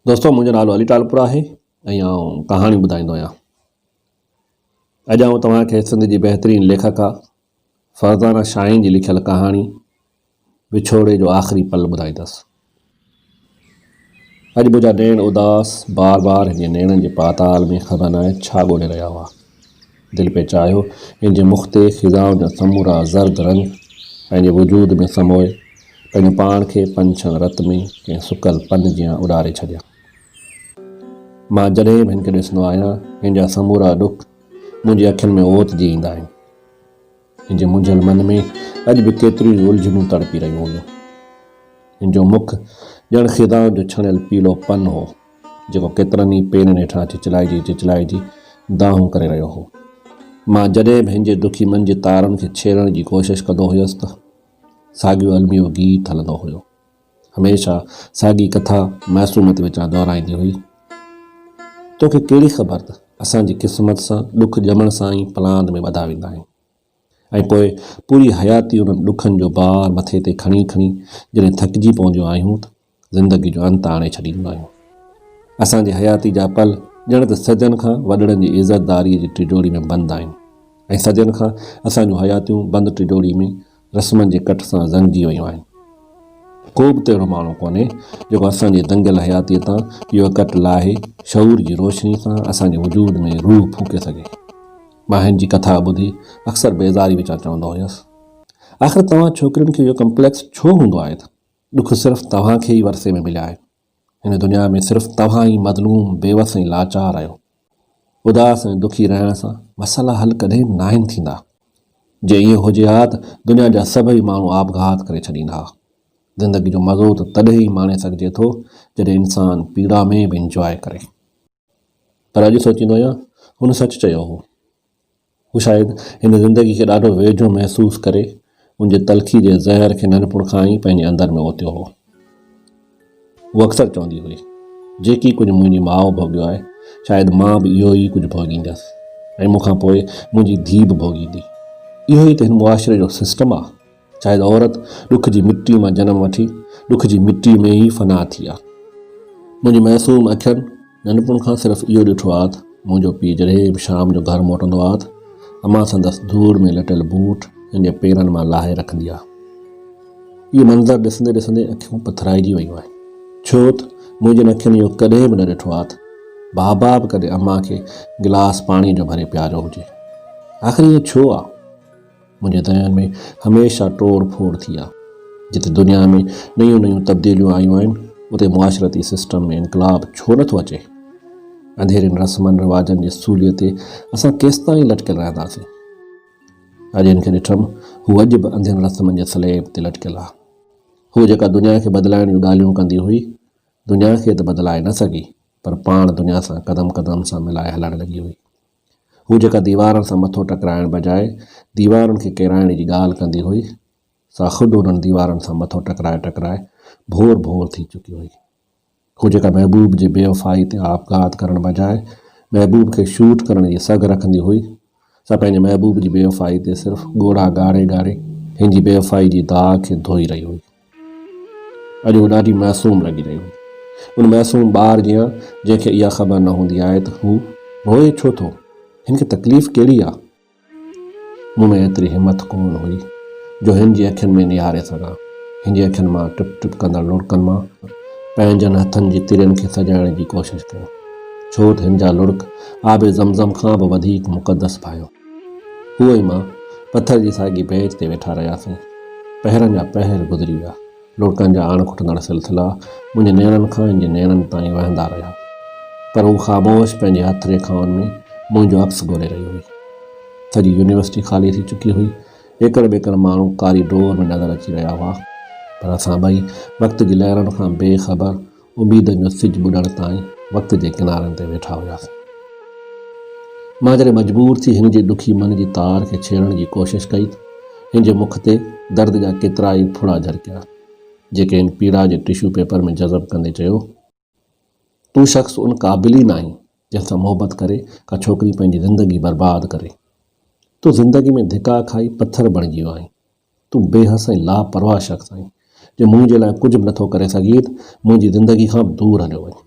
दोस्तों, मुंहिंजो नालो अली टालपुरा आहे ऐं आउं कहाणी ॿुधाईंदो आहियां। अॼु आउं तव्हांखे सिंध जी बहितरीन लेखका फरज़ाना शाहीन जी लिखियल कहाणी विछोड़े जो आख़िरी पल ॿुधाईंदुसि। अॼु मुंहिंजा नेण उदास बार बार हिन नेणनि जे पाताल में ख़बर न आहे छा ॻोल्हे रहिया हुआ। दिलि पे चाहियो हिन जे मुख़ ते ख़िज़ाउनि जा समूरा ज़र्द रंग पंहिंजे वजूद में समोए पंहिंजो पाण खे पंछनि रत में कंहिं सुकल पन जीअं उॾारे छॾिया। मां जॾहिं बि हिन खे ॾिसंदो आहियां हिन जा समूरा ॾुख मुंहिंजी अखियुनि में ओतिजी ईंदा आहिनि। हिन जे मुंझल मन में अॼु बि केतिरियूं उलझनूं तड़पी रहियूं हुयूं। हिन जो मुख ॼण ख़िज़ाउनि जो छणियल पीलो पन हो जेको केतिरनि ई पेरनि हेठां चिचलाइजी चिचलाइजी दाहूं करे रहियो हो। मां जॾहिं बि हिन जे दुखी मन जे तारनि खे छेड़ण जी कोशिशि कंदो हुयुसि त साॻियो अलमियो गीत हलंदो हुयो। हमेशह साॻी कथा मासूमियत विचां दोहराईंदी हुई। तोखे कहिड़ी ख़बर त असांजी क़िस्मत सां ॾुख ॼमण सां ई पलांद में वधा वेंदा आहिनि ऐं पोइ पूरी हयाती उन्हनि ॾुखनि जो बार मथे ते खणी खणी जॾहिं थकिजी पवंदियूं आहियूं त ज़िंदगी जो अंत आणे छॾींदियूं आहियूं। असांजी हयाती जा पल ॼण त सजनि खां वॾड़नि जी इज़तदारीअ जी टिजोरी में बंदि आहिनि ऐं सजनि खां असांजूं हयातियूं बंदि टिजोरी में रस्मनि जे कट सां ज़ंगिजी वियूं आहिनि। को बि तहिड़ो माण्हू कोन्हे जेको असांजी दंगियल हयातीअ तां इहो कट लाहे शऊर जी रोशनी सां असांजे वजूद में रूह फूके सघे। मां हिन जी कथा ॿुधी अक्सर बेज़ारी विचां चवंदो हुयुसि, आख़िर तव्हां छोकिरियुनि खे इहो कम्प्लेक्स छो हूंदो आहे त ॾुख सिर्फ़ु तव्हांखे ई वरसे में मिलिया आहे। हिन दुनिया में सिर्फ़ु तव्हां ई मज़लूम बेवस ऐं लाचार आहियो। उदास ऐं दुखी रहण सां मसाला हल कॾहिं बि नाहिनि थींदा। जे ईअं हुजे हा त दुनिया जा सभई माण्हू आपघात करे छॾींदा हुआ। ज़िंदगी जो मज़ो त तॾहिं ई माणे सघिजे थो जॾहिं इंसानु पीड़ा में बि इंजॉय करे। पर अॼु सोचींदो आहियां हुन सच चयो हो। हू शायदि हिन ज़िंदगी खे ॾाढो वेझो महसूसु करे मुंहिंजे तलख़ी जे ज़हर खे नंढपण खां ई पंहिंजे अंदरि में ओतियो हो। हू अक्सर चवंदी हुई, जेकी कुझु मुंहिंजी माउ भोॻियो आहे शायदि मां बि इहो ई कुझु भोॻींदसि ऐं मूंखां पोइ मुंहिंजी धीउ बि भोॻींदी। इहो ई त हिन मुआशिरे जो सिस्टम आहे। शायदि औरत ॾुख जी मिटी मां जनम वठी ॾुख जी मिटी में ई फना थी आहे। मुंहिंजी मासूम अखियुनि नंढपण खां सिर्फ़ु इहो ॾिठो आहे त मुंहिंजो पीउ जॾहिं बि शाम जो घर मोटंदो आहे त अमां संदसि धूड़ में लटियल बूट हिन जे पेरनि मां लाहे रखंदी आहे। इहो मंज़रु ॾिसंदे ॾिसंदे अखियूं पथराइजी वियूं आहिनि, छो त मुंहिंजनि अखियुनि इहो कॾहिं बि न ॾिठो आहे त बाबा बि कॾहिं अमां खे गिलास पाणी जो भरे पियारियो हुजे। आख़िर इहो छो आहे? मुंहिंजे ज़हन में हमेशह टोड़ फोड़ थी आहे। जिते दुनिया में नयूं नयूं तब्दीलियूं आयूं आहिनि उते मुआशरती सिस्टम में इनकलाब छो नथो अचे? अंधेरनि रस्मनि रिवाजनि जी सूलीअ ते असां केसि ताईं लटकियल रहंदासीं? अॼु हिन खे ॾिठमि हू अॼु बि अंधेरनि रस्मनि जे स्लेब ते लटकियल आहे। हू जेका दुनिया खे बदिलाइण जूं ॻाल्हियूं कंदी हुई दुनिया खे त बदिलाए न सघी पर पाण दुनिया सां क़दम क़दम सां मिलाए हलणु लॻी हुई। हू जेका दीवारनि सां मथो टकराइण बजाए दीवारुनि खे किराइण जी ॻाल्हि कंदी हुई सा ख़ुदि उन्हनि दीवारनि सां मथो टकराए टकराए भोर भोर थी चुकी हुई। हू जेका महबूब जे बेवफ़ाई ते आपघात करण बजाए महबूब खे शूट करण जी सघ रखंदी हुई सा पंहिंजे महबूब जी बेवफ़ाई ते सिर्फ़ु ॻोढ़ा ॻाड़े ॻाड़े हिन जी बेवफ़ाई जी दाग खे धोई रही हुई। अॼु हू ॾाढी मासूम लॻी रही हुई, उन मासूम ॿार जीअं जंहिंखे इहा ख़बर न हूंदी आहे त हू रोए छो थो, हिन खे तकलीफ़ कहिड़ी आहे। मूं में एतिरी हिमत कोन हुई जो हिन जी अखियुनि में निहारे सघां। हिन जी अखियुनि मां टिप टिप कंदड़ लुड़कनि मां पंहिंजनि हथनि जी तिरनि खे सजाइण जी कोशिशि कयो, छो त हिन जा लुड़क आबे ज़मज़म खां बि वधीक मुक़दस भायो। हूअ ई मां पथर जी साॻी बेच ते वेठा रहियासीं। पहरनि जा पहर गुज़री विया। लुड़कनि जा आण खुटंदड़ सिलसिला मुंहिंजे नेणनि खां हिन जे नेणनि ताईं वहंदा रहिया, पर हू ख़ामोश पंहिंजे हथ रेखाउनि में मुंहिंजो अक्स ॻोल्हे रही हुई। सॼी यूनिवर्सिटी ख़ाली थी चुकी हुई। एकड़ बेकड़ माण्हू कारी डोर में नज़र अची रहिया हुआ, पर असां ॿई वक़्त जी लहरनि खां बेख़बर उमेदनि जो सिज ॿुॾण ताईं वक़्त जे किनारनि ते वेठा हुआसीं। मां जॾहिं मजबूर थी हिन जे ॾुखी मन जी तार खे छेड़ण जी कोशिशि कई त हिन जे मुख ते दर्द जा केतिरा ई फुड़ा झरकिया जेके हिन पीड़ा जे टिशू पेपर में जज़ब कंदे चयो, तूं शख़्स उन क़ाबिल ई न आहीं जंहिंसां मोहबत करे का छोकिरी पंहिंजी ज़िंदगी बर्बाद करे। तूं ज़िंदगी में धिका खाई पत्थर बणिजी वियो आहीं। तूं बेहस ऐं लापरवाह शख़्स आहीं जो मुंहिंजे लाइ कुझु बि नथो करे सघी त मुंहिंजी ज़िंदगी खां दूरि हलियो वञे।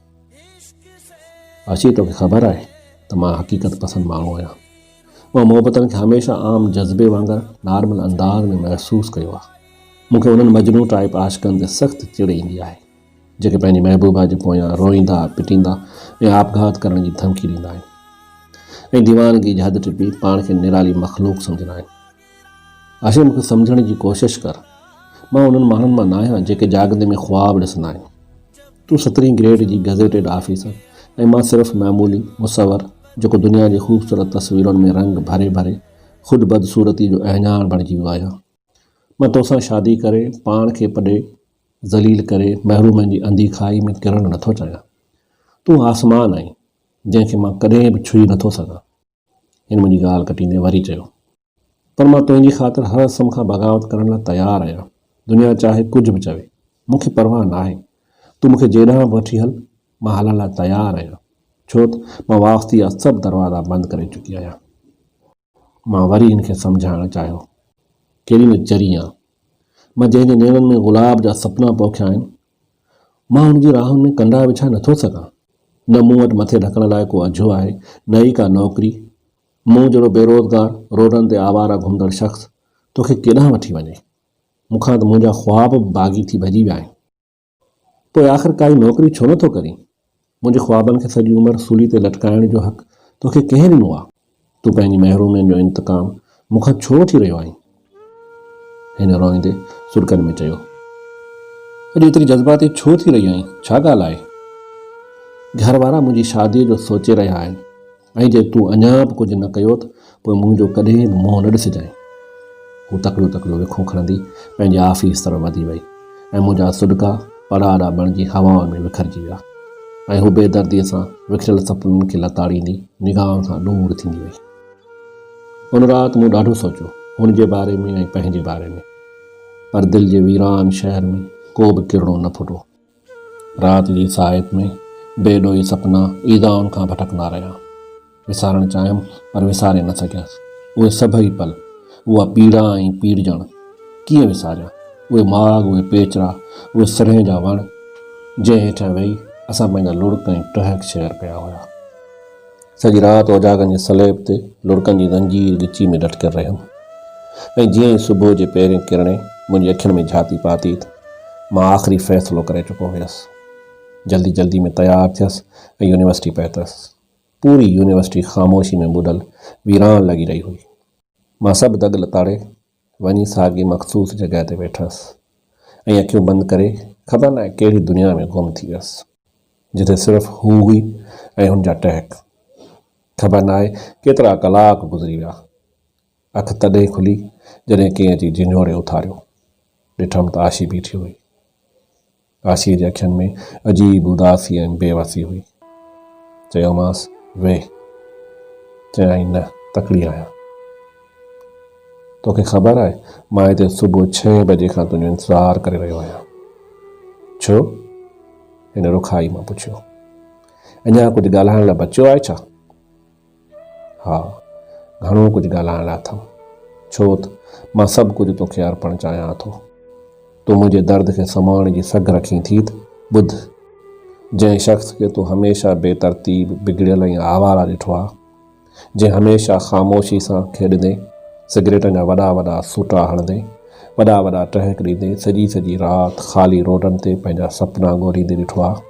आशी तोखे ख़बर आहे त मां हक़ीक़त पसंद माण्हू आहियां। मां मोहबतनि खे हमेशह आम जज़्बे वांगुरु नॉर्मल अंदाज़ में महसूसु कयो आहे। मूंखे उन्हनि मजनू टाइप आशिक़नि ते सख़्तु चिड़ ईंदी आहे जेके पंहिंजी महबूबा जे पोयां रोईंदा पिटींदा ऐं आपघात करण जी धमकी ॾींदा आहिनि ऐं दीवानगी जी हद टिपी पाण खे निराली मख़लूक सम्झंदा आहिनि। आशे मूंखे सम्झण जी कोशिशि कर। मां उन्हनि माण्हुनि मां न आहियां जेके जाॻंदे में ख़्वाब ॾिसंदा आहिनि। तूं 17वीं ग्रेड जी गज़ेटेड ऑफिसर ऐं मां सिर्फ़ु मामूली मुसवर जेको दुनिया जी ख़ूबसूरत तस्वीरुनि में रंग भरे भरे ख़ुदि बदसूरती जो अहजान बणिजी वियो आहियां। मां तोसां शादी करे पाण खे पॾे ज़लील करे महरूमनि जी अंधी खाई में किरणु नथो चाहियां। तूं आसमान आहीं जंहिंखे मां कॾहिं बि छुई नथो सघां। हिन मुंहिंजी ॻाल्हि कटींदे वरी चयो, पर मां तुंहिंजी ख़ातिर हर रस्म खां बग़ावत करण लाइ तयारु आहियां। दुनिया चाहे कुझु बि चवे, मूंखे परवाह न आहे। तूं मूंखे जेॾांहुं बि वठी हल, मां हलण लाइ तयारु आहियां, छो त मां वास्ती जा सभु दरवाज़ा बंदि करे चुकी आहियां। मां वरी हिनखे सम्झाइणु चाहियो, कहिड़ी न चरी आहे। मां जंहिंजे नेरनि में गुलाब जा सपना पोखिया आहिनि, मां हुनजी राहुनि में कंडा विछाए नथो सघां। न मूं वटि मथे ढकण लाइ को अझो आहे, न ई का नौकिरी। मूं जहिड़ो बेरोज़गार रोडनि ते आवारा घुमंदड़ शख़्स तोखे केॾांहुं वठी वञे। मूंखां त मुंहिंजा ख़्वाब बाग़ी थी भॼी विया आहिनि। पोइ आख़िर काई नौकिरी छो नथो करीं? मुंहिंजे ख़्वाबनि खे सॼी उमिरि सूली ते लटकाइण जो हक़ तोखे कंहिं ॾिनो आहे? तूं पंहिंजी महरूमियुनि जो इंतकाम मूंखां छो वठी रहियो आहीं? हिन रोईंदे सुरकनि में चयो, अॼु एतिरी जज़्बाती छो थी रही आहीं? छा ॻाल्हि आहे? घर वारा मुंहिंजी शादीअ जो सोचे रहिया आहिनि ऐं जे तूं अञा बि कुझु न कयो त पोइ मुंहिंजो कॾहिं बि मुंहुं न ॾिसिजांइ। हू तकड़ो तकड़ो विखो खणंदी पंहिंजे ऑफिस तरफ़ वधी वई ऐं मुंहिंजा सुॾका पराड़ा बणिजी हवाउनि में विखरजी विया ऐं हू बेदर्दीअ सां विखरियल सपननि खे लताड़ींदी निगाहनि सां दूर थींदी वई। उन राति मूं ॾाढो सोचियो, हुन जे बारे में ऐं पंहिंजे बारे में, पर दिलि जे वीरान शहर में को बि किरणो न फुटो। राति जी साहित में बेॾोही सपना ईदाउनि खां भटकंदा रहिया। विसारणु चाहियमि पर विसारे न सघियसि। उहे सभई पल, उहा पीड़ा ऐं पीड़जण कीअं विसारियां? उहे माग, उहे पेचरा, उहे सरह जा वण जंहिं हेठां वेही असां पंहिंजा लुड़क ऐं टहक शेयर कया हुआ। सॼी राति ओजागनि जी सलेब ते लुड़कनि जी ज़ंजीर ॻिची में डटकियल रहियमि ऐं जीअं ई सुबुह जे पहिरें किरणे मुंहिंजी अखियुनि में झाती पाती त मां आख़िरी फ़ैसिलो करे चुको हुयसि। जल्दी जल्दी में तयारु थियसि ऐं यूनिवर्सिटी पहुतसि। पूरी यूनिवर्सिटी ख़ामोशी में ॿुॾल वीरान लॻी रही हुई। मां सभु दग लताड़े वञी साॻी मख़सूस जॻह ते वेठसि ऐं अखियूं बंदि करे ख़बर न आहे कहिड़ी दुनिया में गुम थी वियसि, जिथे सिर्फ़ु हू हुई ऐं हुन जा टहक। ख़बर न आहे केतिरा कलाक गुज़री विया। अखि तॾहिं खुली जॾहिं कंहिं अची झिंझोरे उथारियो। ॾिठमि त आशी बीठी हुई। आशीअ जे अखियुनि में अजीब उदासी ऐं बेवसी हुई। चयोमांसि, वेह। चयाईं, न, तकड़ी आहियां। तोखे ख़बर आहे मां हिते सुबुह 6 बजे खां तुंहिंजो इंतज़ारु करे रहियो आहियां। छो? हिन रुखाई मां पुछियो। अञा कुझु ॻाल्हाइण लाइ बचियो आहे छा? हा, घणो कुझु ॻाल्हाइण लाइ अथमि, छो त मां सभु कुझु तोखे अर्पणु चाहियां थो। तूं मुंहिंजे दर्द खे समाइण जी सघ रखी थी त ॿुध। जंहिं शख़्स खे तूं हमेशह बेतरतीब, बिगड़ियल ऐं आवारा ॾिठो आहे, जंहिं हमेशह ख़ामोशी सां खेॾंदे, सिगरेटनि जा वॾा वॾा सूटा हणंदे, वॾा वॾा टहक ॾींदे सॼी सॼी राति ख़ाली रोडनि ते पंहिंजा सपना ॻोल्हींदे ॾिठो आहे,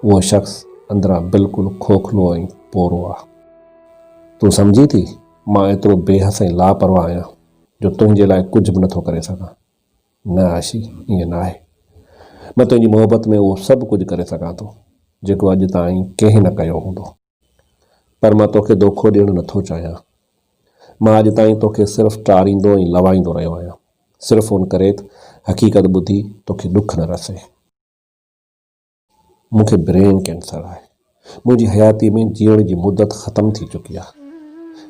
उहो शख़्स अंदरां बिल्कुलु खोखलो ऐं पोरो आहे। तूं सम्झी थी मां एतिरो बेहस ऐं लापरवाह आहियां जो तुंहिंजे लाइ कुझु बि नथो करे सघां? न आशी, ईअं न आहे। मां तुंहिंजी मोहबत में उहो सभु कुझु करे सघां थो जेको अॼु ताईं कंहिं न कयो हूंदो, पर मां तोखे धोखो ॾियणु नथो चाहियां। मां अॼु ताईं तोखे सिर्फ़ु टारींदो ऐं लवाईंदो रहियो आहियां, सिर्फ़ु उन करे त हक़ीक़त ॿुधी तोखे ॾुख न रसे। मूंखे ब्रेन कैंसर आहे। मुंहिंजी हयाती में जीअण जी मुदत ख़तमु थी चुकी आहे।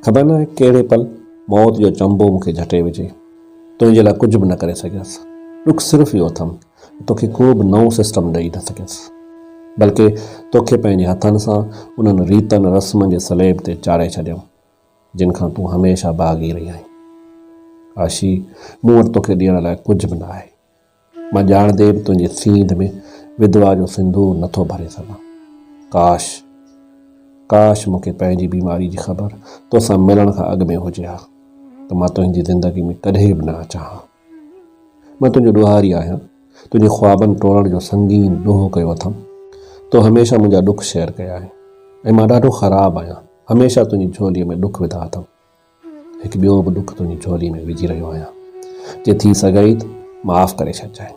ख़बर न आहे कहिड़े पल मौत जो चंबो मूंखे झटे विझे। तुंहिंजे लाइ कुझु बि न करे सघियसि। ॾुख सिर्फ़ु इहो अथमि तोखे को बि नओं सिस्टम ॾेई न सघियसि, बल्कि तोखे पंहिंजे हथनि सां उन्हनि रीतनि रस्मनि जे सलेब ते चाढ़े छॾियमि जिन खां तूं हमेशह भागी रही आहीं। आशी, मूं वटि तोखे ॾियण लाइ कुझु बि न आहे। मां ॼाणदे बि तुंहिंजे सींध में विधवा जो सिंदूर नथो भरे सघां। काश काश मूंखे पंहिंजी बीमारी जी ख़बर तोसां मिलण खां अॻु में हुजे हा त मां तुंहिंजी ज़िंदगी में कॾहिं बि न अचां हा। मां तुंहिंजो ॾुहारी आहियां, तुंहिंजे ख्वाबनि टोड़ण जो संगीन ॾोहो कयो अथमि। तो हमेशह मुंहिंजा दुख शेयर कया आहिनि ऐं मां ॾाढो ख़राबु आहियां, हमेशह तुंहिंजी झोलीअ में दुख विधा अथमि। हिकु ॿियो बि दुख तुंहिंजी झोली में विझी रहियो आहियां, जे थी सघई त माफ़ु करे छॾिजांइ।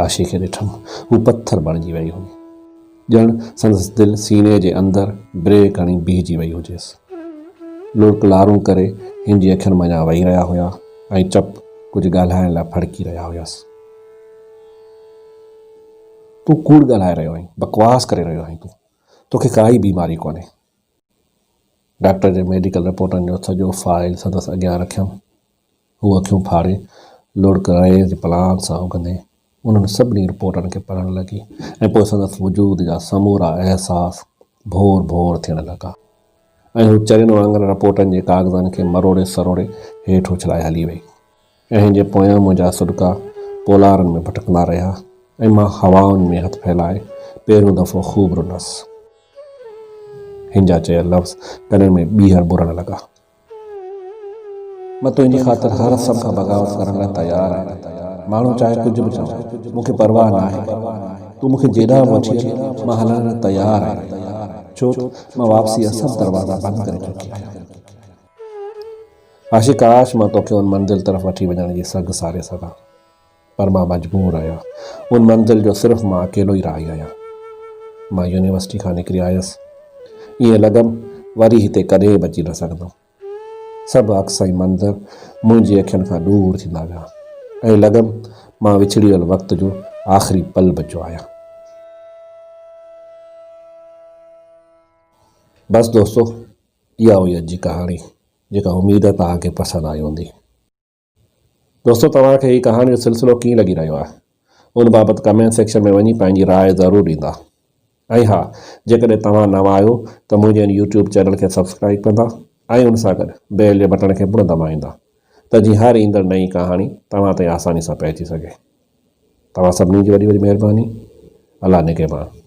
आशी खे ॾिठमि, हू पथर बणिजी वई हुई, ॼण संदसि दिलि सीने जे अंदरि ब्रेक हणी बीहजी वई हुजेसि। लुड़क लारूं करे हिन जी अखियुनि मञा वेही रहिया हुआ ऐं चप कुझु ॻाल्हाइण लाइ फड़की रहिया हुयसि। तूं कूड़ ॻाल्हाए रहियो आहीं, बकवास करे रहियो आहीं, तोखे काई बीमारी कोन्हे। डॉक्टर जे मेडिकल रिपोर्टनि जो सॼो फाइल संदसि अॻियां रखियमि। हू अखियूं फाड़े लुड़क रहे जे पलान सां उगंदे उन्हनि सभिनी रिपोर्टनि खे पढ़णु लॻी ऐं पोइ संदसि वजूद जा समूरा अहसास भोर भोर थियण लॻा ऐं हू चरियुनि वांगुरु रिपोर्टनि जे कागज़नि खे मरोड़े सरोड़े हेठि उछलाए हली वई। ऐं हिन जे पोयां मुंहिंजा सुॾका पोलारनि में भटकंदा रहिया ऐं मां हवाउनि में हथ फैलाए पहिरियों दफ़ो ख़ूब रुनसि। हिन जा चयल लफ़्ज़ कननि में ॿीहर बुरण लॻा। मां तुंहिंजी ख़ातिर हर सब खां बग़ावत करण लाइ तयारु आहियां। माण्हू चाहे कुझु बि चवनि, मूंखे परवाह न आहे। तूं मूंखे जेॾां बि वठी हल, मां हलण लाइ तयारु आहियां, छो त मां वापसी जा सभु दरवाज़ा बंदि करे चुकी आहियां। आशी, काश मां तोखे उन मंज़िल तरफ़ वठी वञण जी सघ सारे सघां, पर मां मजबूर आहियां। उन मंज़िल जो सिर्फ़ु मां अकेलो ई राही आहियां। मां यूनिवर्सिटी खां निकिरी आयुसि, ईअं लॻमि वरी हिते कॾहिं बि अची न सघंदुमि। सभु अक्स ऐं मंज़र मुंहिंजी अखियुनि खां दूर थींदा विया ऐं लॻमि मां विछड़ी वियल वक़्त जो आख़िरी पल बचियो आहियां। बसि दोस्तो, इहा हुई अॼु जी कहाणी, जेका उमेद आहे तव्हांखे पसंदि आई हूंदी। दोस्तो, तव्हांखे हीअ कहाणी जो सिलसिलो कीअं लॻी रहियो आहे, उन बाबति कमेंट सेक्शन में वञी पंहिंजी राय ज़रूरु ॾींदा। ऐं हा, जेकॾहिं तव्हां नवां आहियो त मुंहिंजे यूट्यूब चैनल खे सब्सक्राइब कंदा ऐं उन सां गॾु बेल जे बटन खे पिणु दॿाईंदा त जीअं हर ईंदड़ नई कहाणी तव्हां ताईं आसानी सां पहुची सघे। तव्हां सभिनी जी वॾी वॾी महिरबानी। अल्लाह निगहबान।